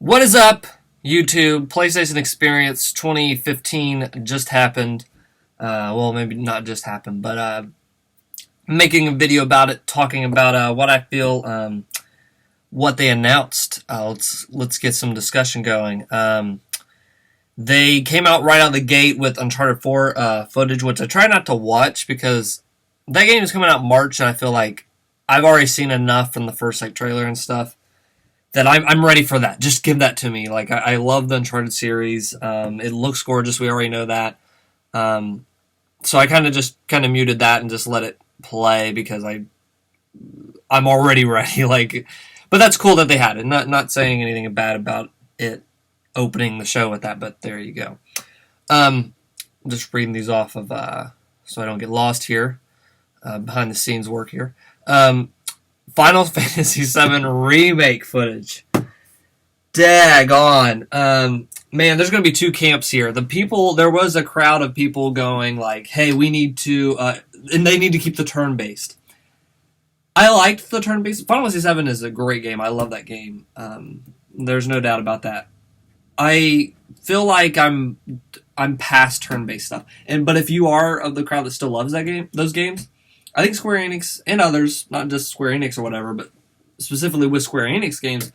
What is up, YouTube? PlayStation Experience 2015 just happened. Well, maybe not just happened, but making a video about it, talking about what I feel, what they announced. Let's get some discussion going. They came out right out of the gate with Uncharted 4 footage, which I try not to watch because that game is coming out in March, and I feel like I've already seen enough from the first trailer and stuff that I'm ready for that. Just give that to me. Like I love the Uncharted series. It looks gorgeous. We already know that. So I kind of muted that and just let it play because I'm already ready. But that's cool that they had it. Not saying anything bad about it opening the show with that, but there you go. Just reading these off of so I don't get lost here. Behind the scenes work here. Final Fantasy VII Remake footage. Daggone. Man, there's going to be two camps here. There was a crowd of people going like, hey, we need to, and they need to keep the turn-based. I liked the turn-based. Final Fantasy VII is a great game. I love that game. There's no doubt about that. I feel like I'm past turn-based stuff. But if you are of the crowd that still loves those games, I think Square Enix and others, not just Square Enix or whatever, but specifically with Square Enix games,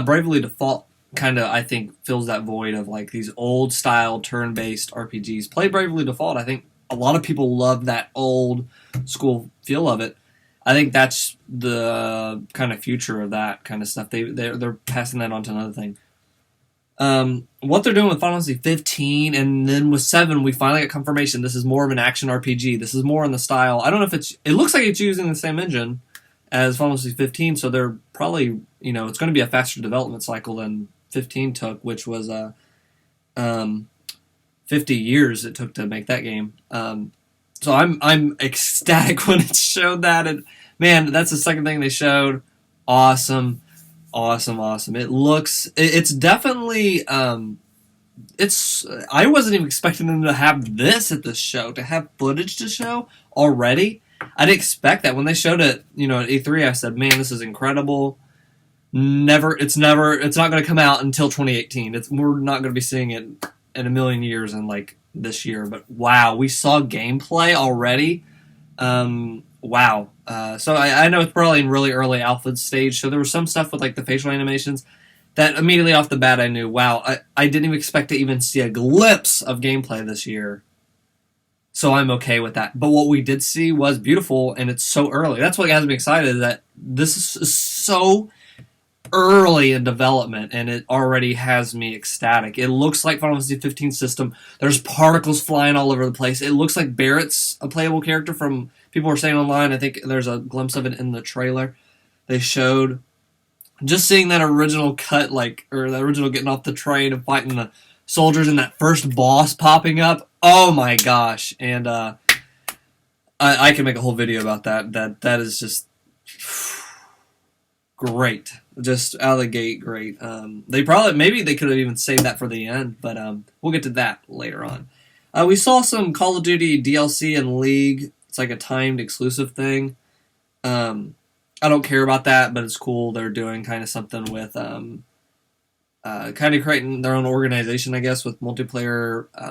Bravely Default kind of, I think, fills that void of like these old style turn-based RPGs. Play Bravely Default. I think a lot of people love that old school feel of it. I think that's the kind of future of that kind of stuff. They're passing that on to another thing. What they're doing with Final Fantasy 15 and then with 7, we finally got confirmation this is more of an action RPG. This is more in the style. I don't know if it looks like it's using the same engine as Final Fantasy 15, so they're probably, it's going to be a faster development cycle than 15 took, which was 50 years it took to make that game. So I'm ecstatic when it showed that, and man, that's the second thing they showed. Awesome. It's definitely, I wasn't even expecting them to have this at the show, to have footage to show already. I didn't expect that. When they showed it, at E3, I said, man, this is incredible. It's not going to come out until 2018. We're not going to be seeing it in a million years in this year, but wow, we saw gameplay already. Wow. So I know it's probably in really early alpha stage, so there was some stuff with the facial animations that immediately off the bat I knew, wow, I didn't even expect to even see a glimpse of gameplay this year. So I'm okay with that. But what we did see was beautiful, and it's so early. That's what has me excited, that this is so early in development, and it already has me ecstatic. It looks like Final Fantasy 15 system. There's particles flying all over the place. It looks like Barrett's a playable character from... People were saying online, I think there's a glimpse of it in the trailer they showed. Just seeing that original cut, or the original getting off the train and fighting the soldiers and that first boss popping up. Oh my gosh. And I can make a whole video about that. That is just great. Just out of the gate, great. Maybe they could have even saved that for the end, but we'll get to that later on. We saw some Call of Duty DLC and League. It's like a timed exclusive thing. I don't care about that, but it's cool. They're doing kind of something with kind of creating their own organization, I guess, with multiplayer. I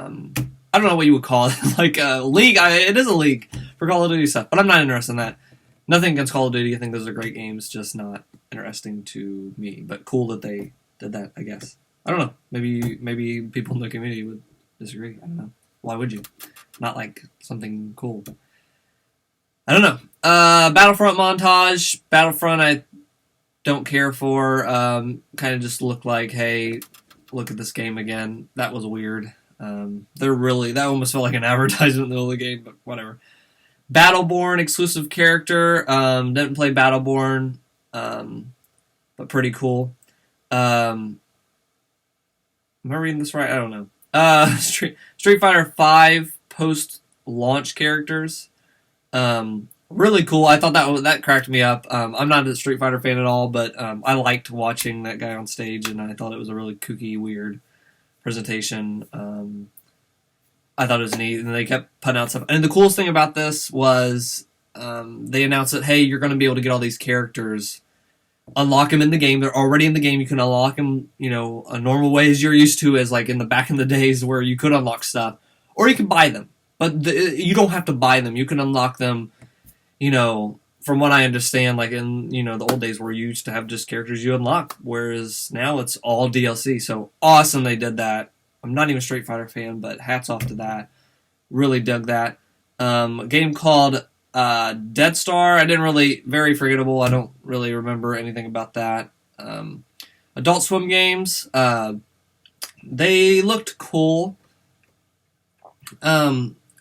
don't know what you would call it, like a league. It is a league for Call of Duty stuff, but I'm not interested in that. Nothing against Call of Duty. I think those are great games, just not interesting to me. But cool that they did that, I guess. I don't know. Maybe people in the community would disagree. I don't know. Why would you? Not like something cool. I don't know. Battlefront montage. Battlefront I don't care for. Kind of just looked like, hey, look at this game again. That was weird. That almost felt like an advertisement in the middle of the game, but whatever. Battleborn exclusive character. Didn't play Battleborn, but pretty cool. Am I reading this right? I don't know. Street Fighter 5 post-launch characters. Really cool. I thought that cracked me up. I'm not a Street Fighter fan at all, but I liked watching that guy on stage, and I thought it was a really kooky, weird presentation. I thought it was neat, and they kept putting out stuff. And the coolest thing about this was they announced that, hey, you're going to be able to get all these characters unlock them in the game. They're already in the game. You can unlock them, a normal way as you're used to, as like in the back in the days where you could unlock stuff, or you can buy them. But you don't have to buy them. You can unlock them, from what I understand, like in, the old days where you used to have just characters you unlock, whereas now it's all DLC. So awesome they did that. I'm not even a Street Fighter fan, but hats off to that. Really dug that. A game called Dead Star. Very forgettable. I don't really remember anything about that. Adult Swim games. They looked cool.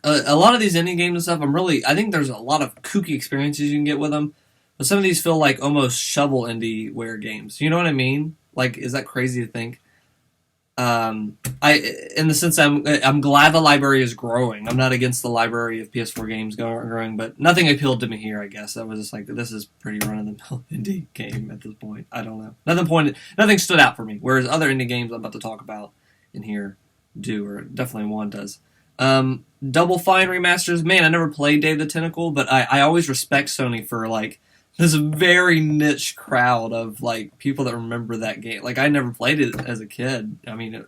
A lot of these indie games and stuff, I think there's a lot of kooky experiences you can get with them. But some of these feel like almost shovel indie-ware games. You know what I mean? Like, is that crazy to think? In the sense I'm glad the library is growing. I'm not against the library of PS4 games growing, but nothing appealed to me here, I guess. I was just like, this is pretty run-of-the-mill indie game at this point. I don't know. Nothing stood out for me, whereas other indie games I'm about to talk about in here do, or definitely one does. Double Fine remasters. Man, I never played Day of the Tentacle, but I always respect Sony for, like, this very niche crowd of, like, people that remember that game. Like, I never played it as a kid. I mean,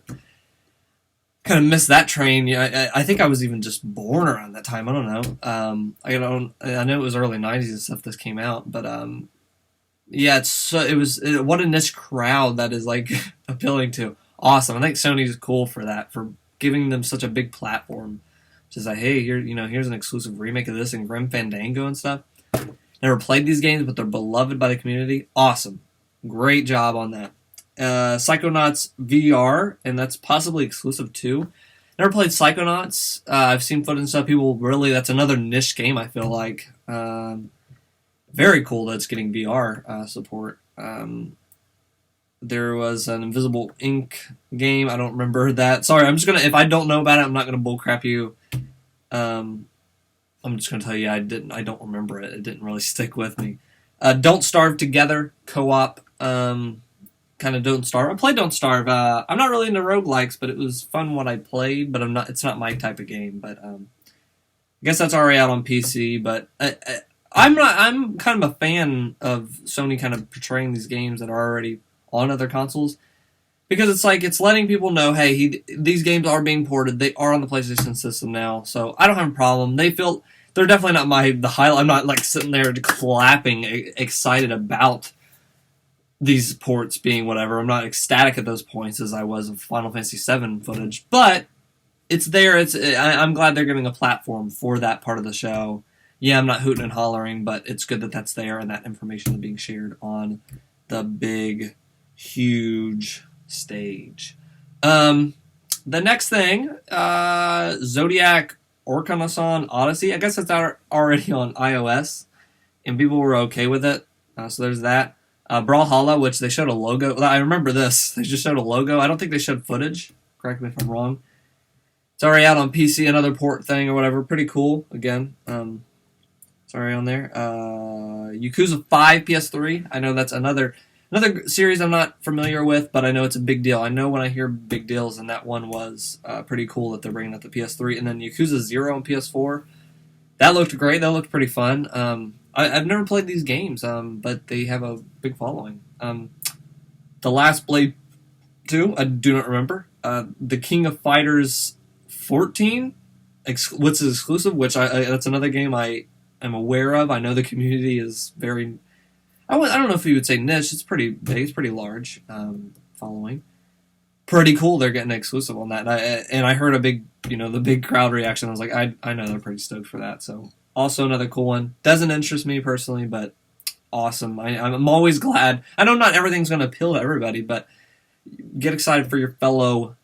kind of missed that train. Yeah, I think I was even just born around that time. I don't know. I know it was early 90s and stuff this came out, but, yeah, what a niche crowd that is, like, appealing to. Awesome. I think Sony's cool for that, for giving them such a big platform. Just like, hey, here's an exclusive remake of this in Grim Fandango and stuff. Never played these games, but they're beloved by the community. Awesome. Great job on that. Psychonauts VR, and that's possibly exclusive too. Never played Psychonauts. I've seen footage and stuff. That's another niche game, I feel like. Very cool that it's getting VR support. There was an Invisible Ink game. I don't remember that. Sorry, if I don't know about it, I'm not gonna bullcrap you. I'm just gonna tell you I don't remember it. It didn't really stick with me. Don't Starve Together co-op. Kind of Don't Starve. I played Don't Starve. I'm not really into roguelikes, but it was fun what I played. But it's not my type of game. But I guess that's already out on PC. But I'm kind of a fan of Sony kind of portraying these games that are already on other consoles, because it's letting people know, hey, these games are being ported. They are on the PlayStation system now, so I don't have a problem. They're definitely not the highlight. I'm not like sitting there clapping, excited about these ports being whatever. I'm not ecstatic at those points as I was of Final Fantasy VII footage, but it's there. I'm glad they're giving a platform for that part of the show. Yeah, I'm not hooting and hollering, but it's good that that's there and that information is being shared on the big, huge stage. The next thing, Zodiac Orkanasan Odyssey. I guess it's already on iOS, and people were okay with it. So there's that. Brawlhalla, which they showed a logo. I remember this. They just showed a logo. I don't think they showed footage. Correct me if I'm wrong. It's already out on PC, another port thing or whatever. Pretty cool. Again, it's already on there. Yakuza 5 PS3. I know that's another series I'm not familiar with, but I know it's a big deal. I know when I hear big deals, and that one was pretty cool that they're bringing out the PS3. And then Yakuza 0 on PS4. That looked great. That looked pretty fun. I've never played these games, but they have a big following. The Last Blade 2, I do not remember. The King of Fighters 14, what's exclusive, which that's another game I am aware of. I know the community is very... I don't know if you would say niche. It's pretty big. It's pretty large following. Pretty cool. They're getting exclusive on that, and I heard the big crowd reaction. I was like, I know they're pretty stoked for that. So also another cool one. Doesn't interest me personally, but awesome. I'm always glad. I know not everything's going to appeal to everybody, but get excited for your fellow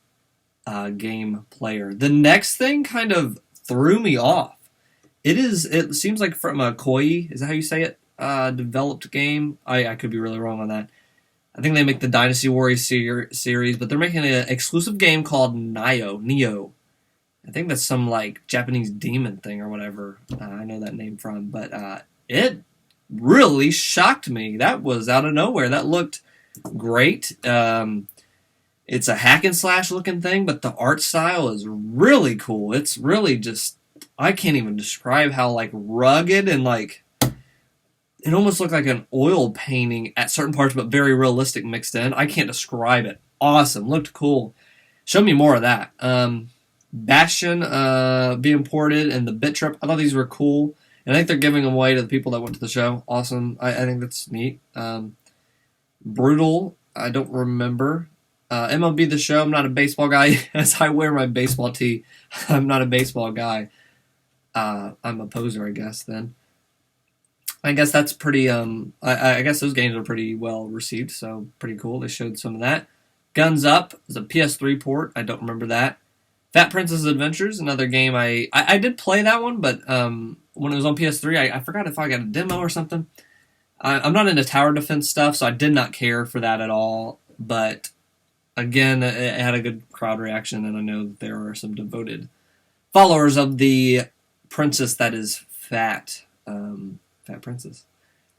game player. The next thing kind of threw me off. It seems like from a Koei. Is that how you say it? Developed game. I could be really wrong on that. I think they make the Dynasty Warriors series, but they're making an exclusive game called Neo. I think that's some like Japanese demon thing or whatever. I know that name from, but it really shocked me. That was out of nowhere. That looked great. It's a hack and slash looking thing, but the art style is really cool. It's really just, I can't even describe how like rugged and like It almost looked like an oil painting at certain parts, but very realistic mixed in. I can't describe it. Awesome, looked cool. Show me more of that. Bastion being ported and the Bit Trip. I thought these were cool. And I think they're giving them away to the people that went to the show. Awesome. I think that's neat. Brutal. I don't remember. MLB The Show. I'm not a baseball guy. As I wear my baseball tee, I'm not a baseball guy. I'm a poser, I guess, then. I guess that's pretty, I guess those games are pretty well received, so pretty cool. They showed some of that. Guns Up is a PS3 port. I don't remember that. Fat Princess Adventures, another game I did play that one, but when it was on PS3, I forgot if I got a demo or something. I'm not into tower defense stuff, so I did not care for that at all. But again, it had a good crowd reaction, and I know that there are some devoted followers of the princess that is fat. Fat Princess.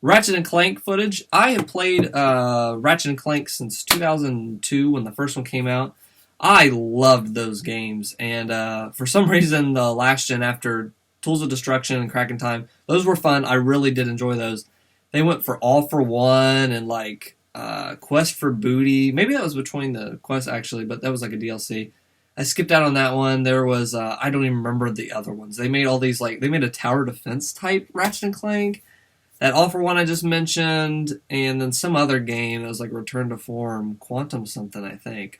Ratchet and Clank footage. I have played Ratchet and Clank since 2002 when the first one came out. I loved those games, and for some reason, the last gen after Tools of Destruction and Crack in Time, those were fun. I really did enjoy those. They went for All for One and like Quest for Booty. Maybe that was between the quests actually, but that was like a DLC. I skipped out on that one. There was I don't even remember the other ones. They made all these they made a tower defense type Ratchet and Clank. That All for One I just mentioned, and then some other game that was like Return to Form, Quantum something I think.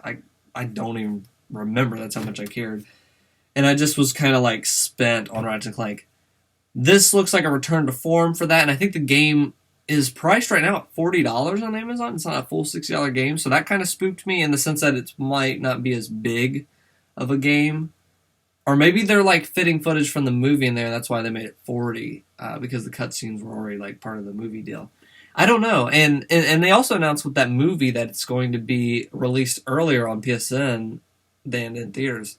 I don't even remember. That's how much I cared. And I just was kind of like spent on Ratchet and Clank. This looks like a return to form for that, and I think the game is priced right now at $40 on Amazon. It's not a full $60 game, so that kind of spooked me in the sense that it might not be as big of a game. Or maybe they're like fitting footage from the movie in there, that's why they made it 40 because the cutscenes were already like part of the movie deal. I don't know. And they also announced with that movie that it's going to be released earlier on PSN than in theaters.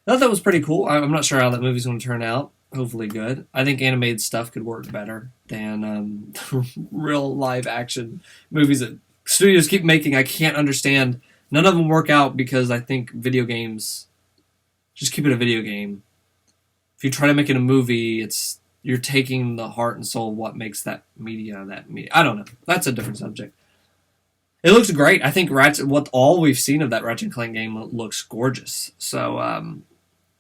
I thought that was pretty cool. I'm not sure how that movie's going to turn out. Hopefully good. I think animated stuff could work better than real live action movies that studios keep making. I can't understand. None of them work out because I think video games, just keep it a video game. If you try to make it a movie, you're taking the heart and soul of what makes that media. I don't know. That's a different subject. It looks great. I think all we've seen of that Ratchet and Clank game looks gorgeous. So,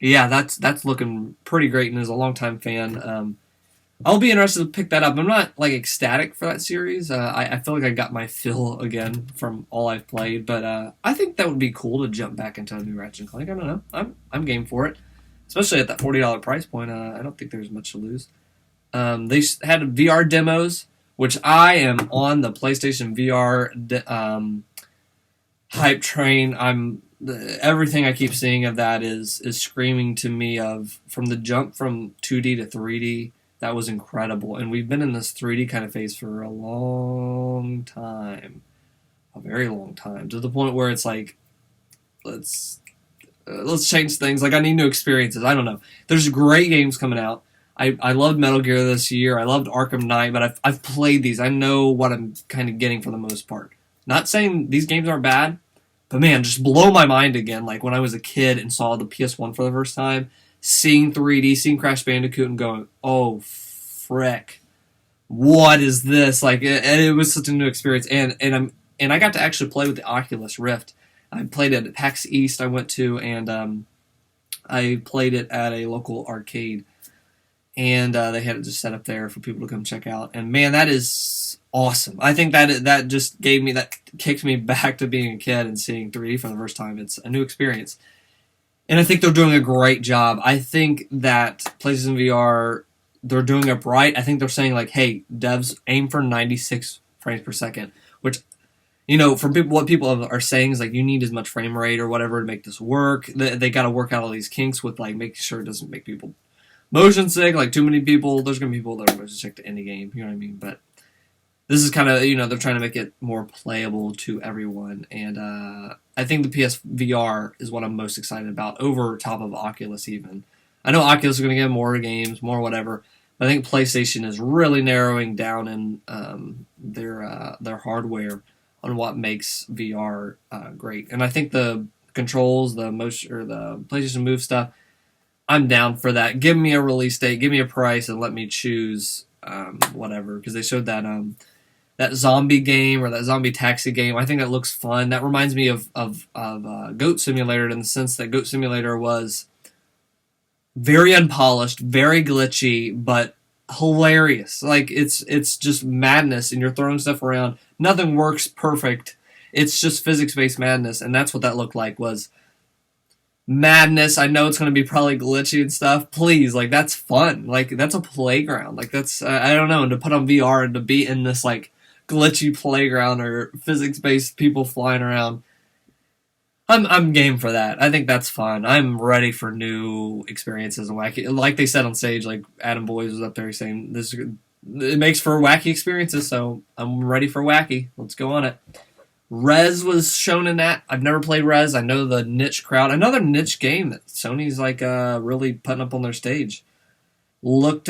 yeah, that's looking pretty great, and as a longtime fan, I'll be interested to pick that up. I'm not like ecstatic for that series. I feel like I got my fill again from all I've played, but I think that would be cool to jump back into a new Ratchet and Clank. I don't know. I'm game for it, especially at that $40 price point. I don't think there's much to lose. They had VR demos, which I am on the PlayStation VR hype train. Everything I keep seeing of that is screaming to me of from the jump from 2D to 3D. That was incredible, and we've been in this 3D kind of phase for a long time, a very long time, to the point where it's like, let's change things. Like I need new experiences. I don't know. There's great games coming out. I loved Metal Gear this year. I loved Arkham Knight, but I've played these. I know what I'm kind of getting for the most part. Not saying these games aren't bad. But man, just blow my mind again. Like when I was a kid and saw the PS1 for the first time, seeing 3D, seeing Crash Bandicoot, and going, "Oh, frick, what is this?" Like, it was such a new experience. And I got to actually play with the Oculus Rift. I played it at PAX East. I went to, and I played it at a local arcade, and they had it just set up there for people to come check out. And man, that is awesome. I think that just kicked me back to being a kid and seeing 3D for the first time. It's a new experience. And I think they're doing a great job. I think that PlayStation VR, they're doing it right. I think they're saying like, hey, devs, aim for 96 frames per second, which, from people, what people are saying is like, you need as much frame rate or whatever to make this work. They got to work out all these kinks with like making sure it doesn't make people motion sick. Like too many people, there's going to be people that are motion sick to any game, you know what I mean? But this is kind of, they're trying to make it more playable to everyone. And I think the PSVR is what I'm most excited about over top of Oculus even. I know Oculus is going to get more games, more whatever. But I think PlayStation is really narrowing down in their hardware on what makes VR great. And I think the controls, the PlayStation Move stuff, I'm down for that. Give me a release date, give me a price, and let me choose whatever, because they showed that zombie game or that zombie taxi game. I think that looks fun. That reminds me of Goat Simulator in the sense that Goat Simulator was very unpolished, very glitchy, but hilarious. Like it's just madness, and you're throwing stuff around. Nothing works perfect. It's just physics-based madness, and that's what that looked like, was madness. I know it's going to be probably glitchy and stuff. Please, like, that's fun. Like, that's a playground. Like, that's, I don't know, and to put on VR and to be in this, like, glitchy playground or physics-based people flying around, I'm game for that. I think that's fun. I'm ready for new experiences and wacky. Like they said on stage, like Adam Boyes was up there saying, it makes for wacky experiences, so I'm ready for wacky. Let's go on it. Rez was shown in that. I've never played Rez. I know the niche crowd. Another niche game that Sony's like really putting up on their stage. Looked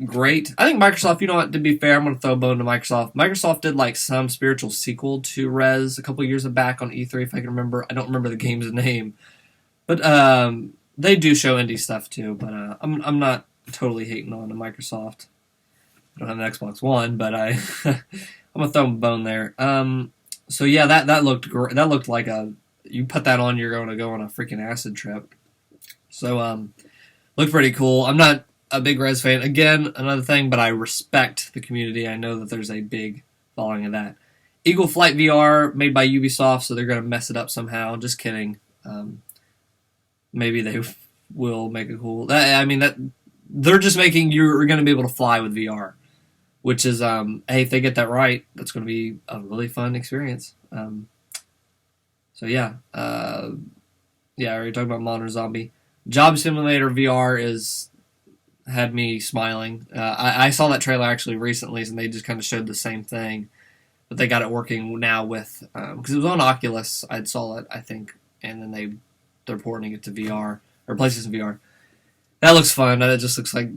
great. I think Microsoft, you know what, to be fair, I'm going to throw a bone to Microsoft. Microsoft did like some spiritual sequel to Rez a couple years back on E3, if I can remember. I don't remember the game's name. But they do show indie stuff too, but I'm not totally hating on Microsoft. I don't have an Xbox One, but I'm going to throw a bone there. So yeah, that looked great. That looked like you put that on, you're going to go on a freaking acid trip. So looked pretty cool. I'm not a big Rez fan. Again, another thing, but I respect the community. I know that there's a big following of that. Eagle Flight VR, made by Ubisoft, so they're going to mess it up somehow. Just kidding. Maybe they will make it cool. They're just making you're going to be able to fly with VR, which is, hey, if they get that right, that's going to be a really fun experience. So yeah, I already talked about Modern Zombie. Job Simulator VR had me smiling. I saw that trailer actually recently, and they just kind of showed the same thing, but they got it working now with, because it was on Oculus, I saw it, I think, and then they're porting it to VR, or PlayStation VR. That looks fun. It just looks like,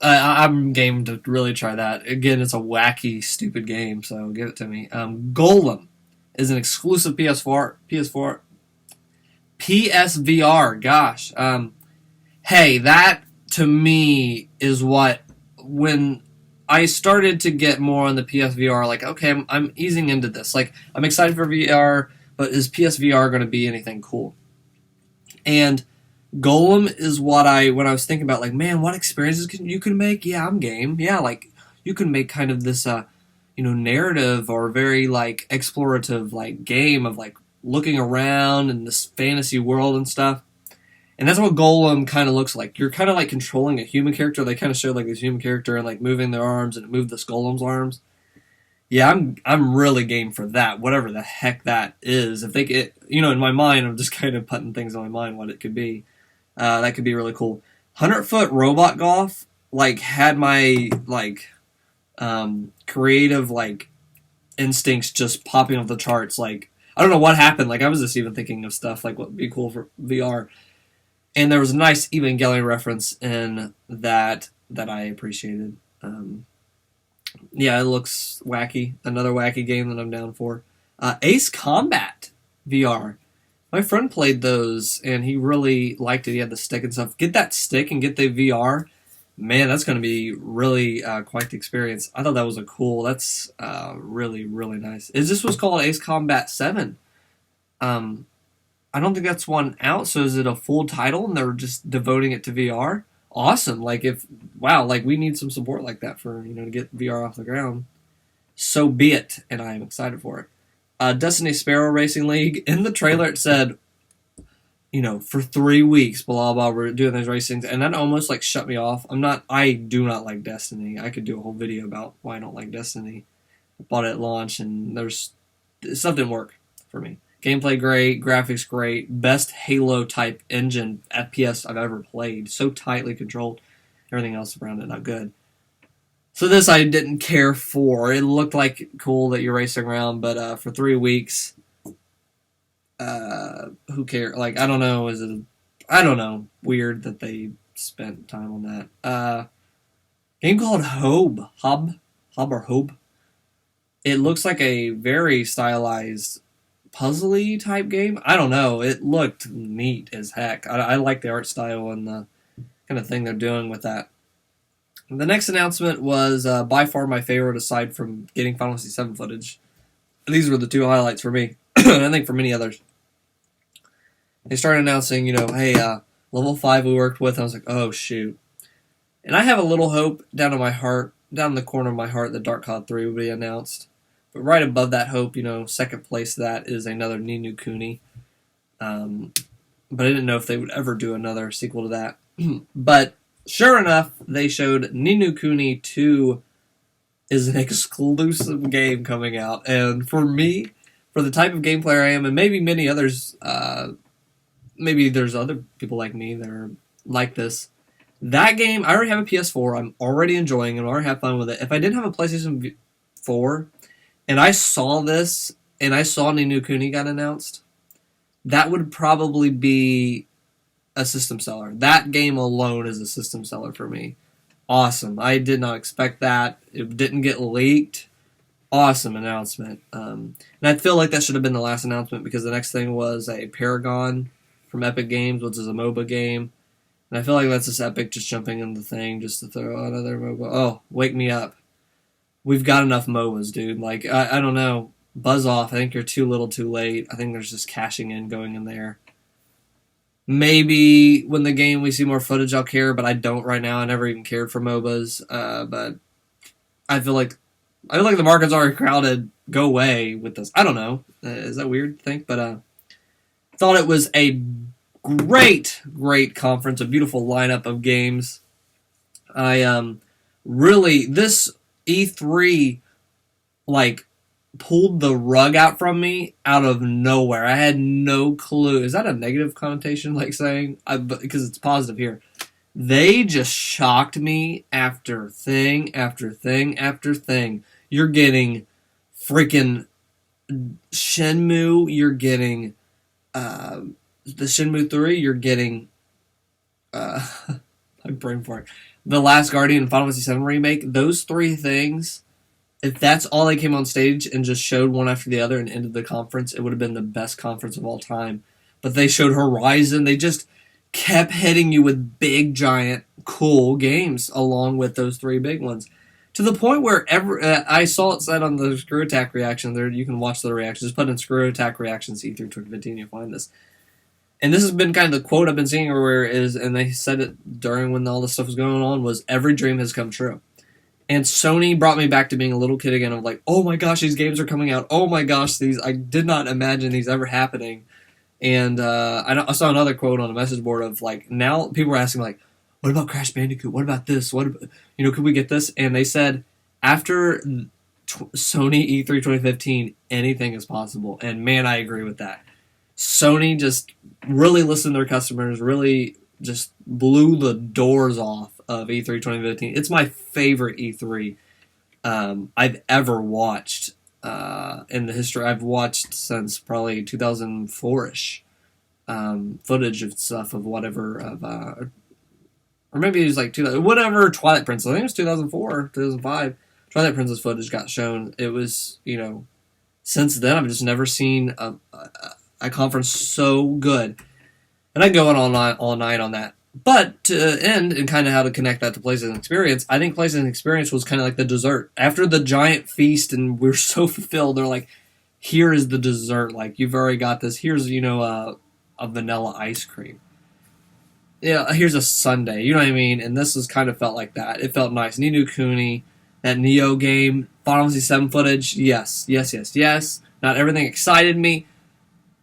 I'm game to really try that. Again, it's a wacky, stupid game, so give it to me. Golem is an exclusive PSVR. Gosh. Hey, that to me is what, when I started to get more on the PSVR, like, okay, I'm easing into this. Like, I'm excited for VR, but is PSVR going to be anything cool? And Golem is what when I was thinking about, like, man, what experiences you can make? Yeah, I'm game. Yeah, like, you can make kind of this, narrative or very, like, explorative, like, game of, like, looking around in this fantasy world and stuff. And that's what Golem kind of looks like. You're kind of, like, controlling a human character. They kind of showed, like, this human character and, like, moving their arms, and it moved this Golem's arms. Yeah, I'm really game for that, whatever the heck that is. If they get, in my mind, I'm just kind of putting things in my mind what it could be. That could be really cool. 100-foot robot golf, like, had my, like, creative, like, instincts just popping off the charts. Like, I don't know what happened. Like, I was just even thinking of stuff, like, what would be cool for VR. And there was a nice Evangelion reference in that I appreciated. Yeah, it looks wacky. Another wacky game that I'm down for. Ace Combat VR. My friend played those, and he really liked it. He had the stick and stuff. Get that stick and get the VR. Man, that's going to be really quite the experience. I thought that was that's really, really nice. This was called Ace Combat 7. I don't think that's one out, so is it a full title, and they're just devoting it to VR? Awesome. Like, we need some support like that for, to get VR off the ground. So be it, and I am excited for it. Destiny Sparrow Racing League, in the trailer it said, for 3 weeks, blah, blah, we're doing those racings, and that almost, like, shut me off. I do not like Destiny. I could do a whole video about why I don't like Destiny. I bought it at launch, and stuff didn't work for me. Gameplay great, graphics great, best Halo-type engine FPS I've ever played. So tightly controlled. Everything else around it, not good. So this I didn't care for. It looked like cool that you're racing around, but for 3 weeks, who cares? Like, I don't know, weird that they spent time on that. Game called Hob or Hob. It looks like a very stylized puzzly type game. I don't know. It looked neat as heck. I like the art style and the kind of thing they're doing with that. The next announcement was by far my favorite, aside from getting Final Fantasy VII footage. These were the two highlights for me, and I think for many others. They started announcing, hey, level 5 we worked with. I was like, oh shoot. And I have a little hope down in my heart, down in the corner of my heart, that Dark Cloud 3 will be announced. But right above that hope, second place to that is another Ni no Kuni. But I didn't know if they would ever do another sequel to that. But sure enough, they showed Ni no Kuni 2 is an exclusive game coming out. And for me, for the type of game player I am, and maybe many others, maybe there's other people like me that are like this, that game, I already have a PS4. I'm already enjoying it. I already have fun with it. If I didn't have a PlayStation 4 and I saw this and I saw Ni no Kuni got announced, that would probably be a system seller. That game alone is a system seller for me. Awesome. I did not expect that. It didn't get leaked. Awesome announcement. And I feel like that should have been the last announcement, because the next thing was a Paragon from Epic Games, which is a MOBA game. And I feel like that's just Epic just jumping in the thing just to throw another MOBA. Oh, wake me up. We've got enough MOBAs, dude. Like, I don't know. Buzz off. I think you're too little too late. I think there's just cashing in going in there. Maybe when the game we see more footage I'll care, but I don't right now. I never even cared for MOBAs. But I feel like the market's already crowded. Go away with this. I don't know. Is that weird to think? But thought it was a great conference, a beautiful lineup of games. I really, this E3 pulled the rug out from me out of nowhere. I had no clue. Is that a negative connotation, saying? Because it's positive here. They just shocked me after thing after thing after thing. You're getting freaking Shenmue. You're getting the Shenmue 3. You're getting my brain fart. The Last Guardian and Final Fantasy VII Remake. Those three things, if that's all they came on stage and just showed one after the other and ended the conference, it would have been the best conference of all time. But they showed Horizon. They just kept hitting you with big, giant, cool games along with those three big ones. To the point where I saw it said on the Screw Attack reaction there, you can watch the reactions. Just put in Screw Attack reactions E3 2015, you'll find this. And this has been kind of the quote I've been seeing everywhere and they said it during when all this stuff was going on, was every dream has come true. And Sony brought me back to being a little kid again. I'm like, oh my gosh, these games are coming out. Oh my gosh, I did not imagine these ever happening. And I saw another quote on a message board of now people are asking what about Crash Bandicoot? What about this? Could we get this? And they said after Sony E3 2015, anything is possible. And man, I agree with that. Sony just really listened to their customers, really just blew the doors off of E3 2015. It's my favorite E3 I've ever watched in the history. I've watched since probably 2004-ish footage of stuff of whatever or maybe it was whatever Twilight Princess. I think it was 2004, 2005. Twilight Princess footage got shown. It was since then I've just never seen a conference so good, and I can go on all night on that. But to end and kind of how to connect that to PlayStation Experience, I think PlayStation Experience was kind of like the dessert. After the giant feast and we're so fulfilled, they're like, here is the dessert. You've already got this. Here's, a vanilla ice cream. Yeah, here's a sundae. You know what I mean? And this was kind of felt like that. It felt nice. Ni no Kuni, that Neo game, Final Fantasy VII footage, yes. Not everything excited me,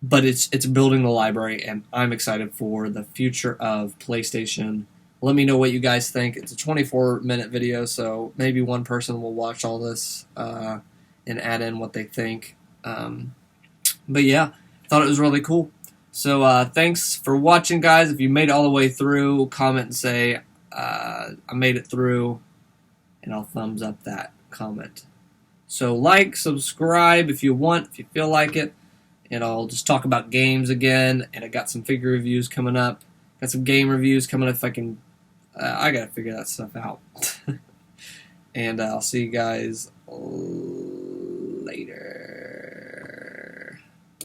but it's building the library, and I'm excited for the future of PlayStation. Let me know what you guys think. It's a 24-minute video, so maybe one person will watch all this and add in what they think. But yeah, thought it was really cool. So thanks for watching, guys. If you made it all the way through, comment and say, I made it through, and I'll thumbs up that comment. So subscribe if you want, if you feel like it. And I'll just talk about games again. And I got some figure reviews coming up. Got some game reviews coming up if I can. I got to figure that stuff out. And I'll see you guys